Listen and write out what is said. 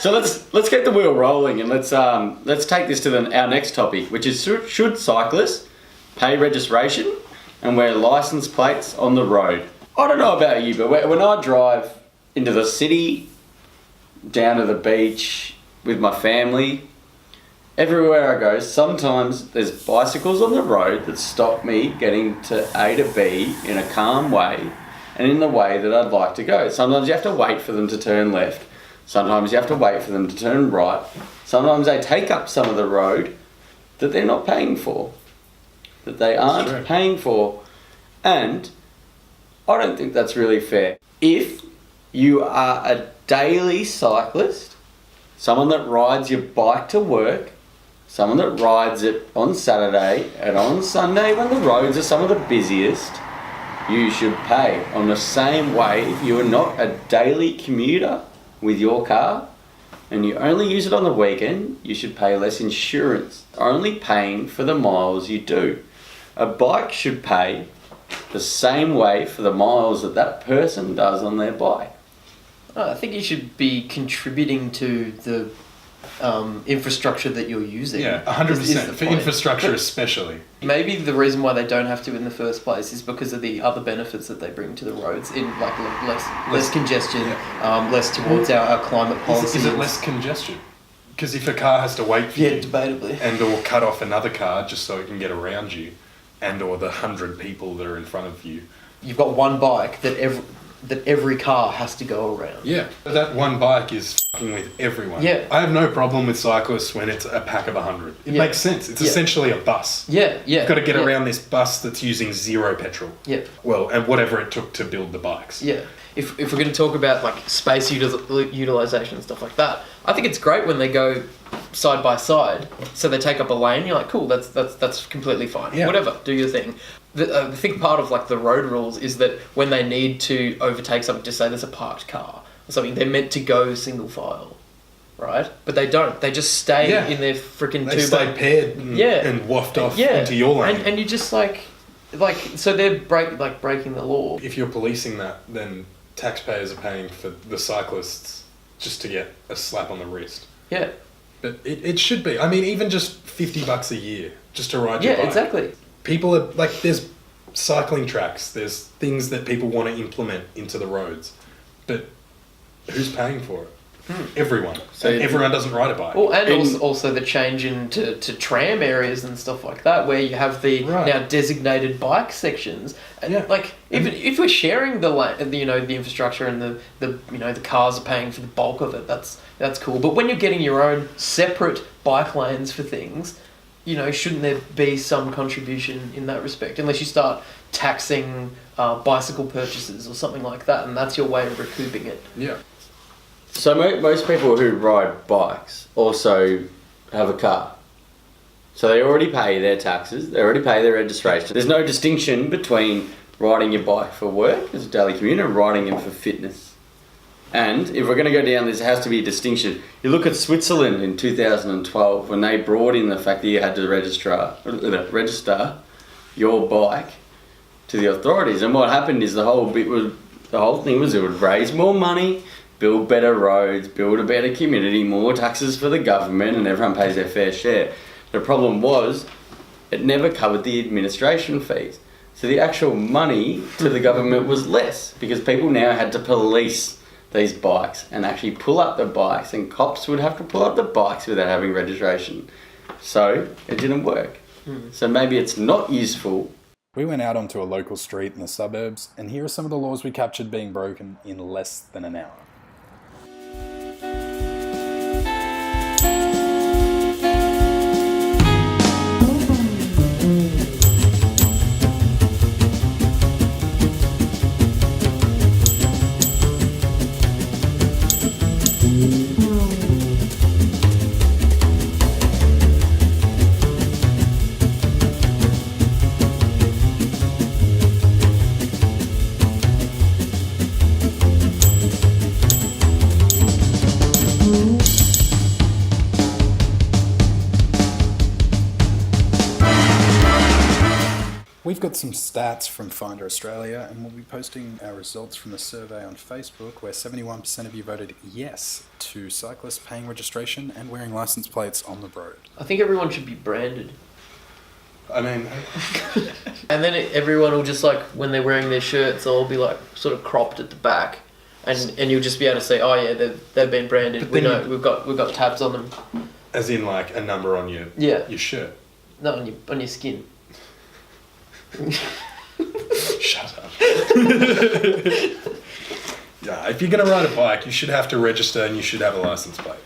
So let's get the wheel rolling, and let's take this to our next topic, which is should cyclists pay registration and wear license plates on the road? I don't know about you, but when I drive into the city, down to the beach with my family, everywhere I go, sometimes there's bicycles on the road that stop me getting to A to B in a calm way and in the way that I'd like to go. Sometimes you have to wait for them to turn left. Sometimes you have to wait for them to turn right. Sometimes they take up some of the road that they're not paying for, that they aren't paying for. And I don't think that's really fair. If you are a daily cyclist, someone that rides your bike to work, someone that rides it on Saturday and on Sunday when the roads are some of the busiest, you should pay on the same way. If you are not a daily commuter with your car and you only use it on the weekend, you should pay less insurance, only paying for the miles you do. A bike should pay the same way for the miles that person does on their bike. I think you should be contributing to the infrastructure that you're using. Yeah, 100%. For infrastructure especially. Maybe the reason why they don't have to in the first place is because of the other benefits that they bring to the roads in like less congestion, less towards our climate policy. Is it less congestion? Because if a car has to wait for you, debatably, and or cut off another car just so it can get around you, and or the 100 people that are in front of you, you've got one bike that every car has to go around. Yeah, that one bike is fucking with everyone. Yeah. I have no problem with cyclists when it's a pack of 100. It makes sense. It's essentially a bus. Yeah. You've got to get around this bus that's using zero petrol. Yeah. Well, and whatever it took to build the bikes. Yeah. If we're going to talk about like space utilization and stuff like that, I think it's great when they go side by side. So they take up a lane. You're like, cool, that's completely fine. Yeah. Whatever, do your thing. I think part of like the road rules is that when they need to overtake something, just say there's a parked car or something, they're meant to go single file, right? But they don't. They just stay in their freaking They stay paired and waft off into your lane. And you just like so they're breaking the law. If you're policing that, then taxpayers are paying for the cyclists just to get a slap on the wrist. Yeah. But it should be. I mean, even just $50 a year just to ride your bike. Yeah, exactly. People are like, there's cycling tracks, there's things that people want to implement into the roads, but who's paying for it? Everyone. So everyone doesn't ride a bike. Well, and also the change into tram areas and stuff like that, where you have the now designated bike sections. And like, even if we're sharing the infrastructure and the cars are paying for the bulk of it, that's cool. But when you're getting your own separate bike lanes for things, shouldn't there be some contribution in that respect? Unless you start taxing bicycle purchases or something like that, and that's your way of recouping it. Yeah. So most people who ride bikes also have a car. So they already pay their taxes, they already pay their registration. There's no distinction between riding your bike for work as a daily commuter and riding it for fitness. And if we're going to go down this, there has to be a distinction. You look at Switzerland in 2012 when they brought in the fact that you had to register your bike to the authorities. And what happened is the whole thing was it would raise more money, build better roads, build a better community, more taxes for the government, and everyone pays their fair share. The problem was it never covered the administration fees. So the actual money to the government was less because people now had to police these bikes and actually pull up the bikes, and cops would have to pull up the bikes without having registration. So it didn't work. So maybe it's not useful. We went out onto a local street in the suburbs, and here are some of the laws we captured being broken in less than an hour. We've got some stats from Finder Australia, and we'll be posting our results from a survey on Facebook where 71% of you voted yes to cyclists paying registration and wearing license plates on the road. I think everyone should be branded. I mean, And then everyone will just like, when they're wearing their shirts, they'll all be like sort of cropped at the back. And you'll just be able to say, oh yeah, they've been branded. We know we've got tabs on them. as in like a number on your shirt. No, on your skin. Shut up. Yeah, if you're gonna ride a bike, you should have to register and you should have a license plate.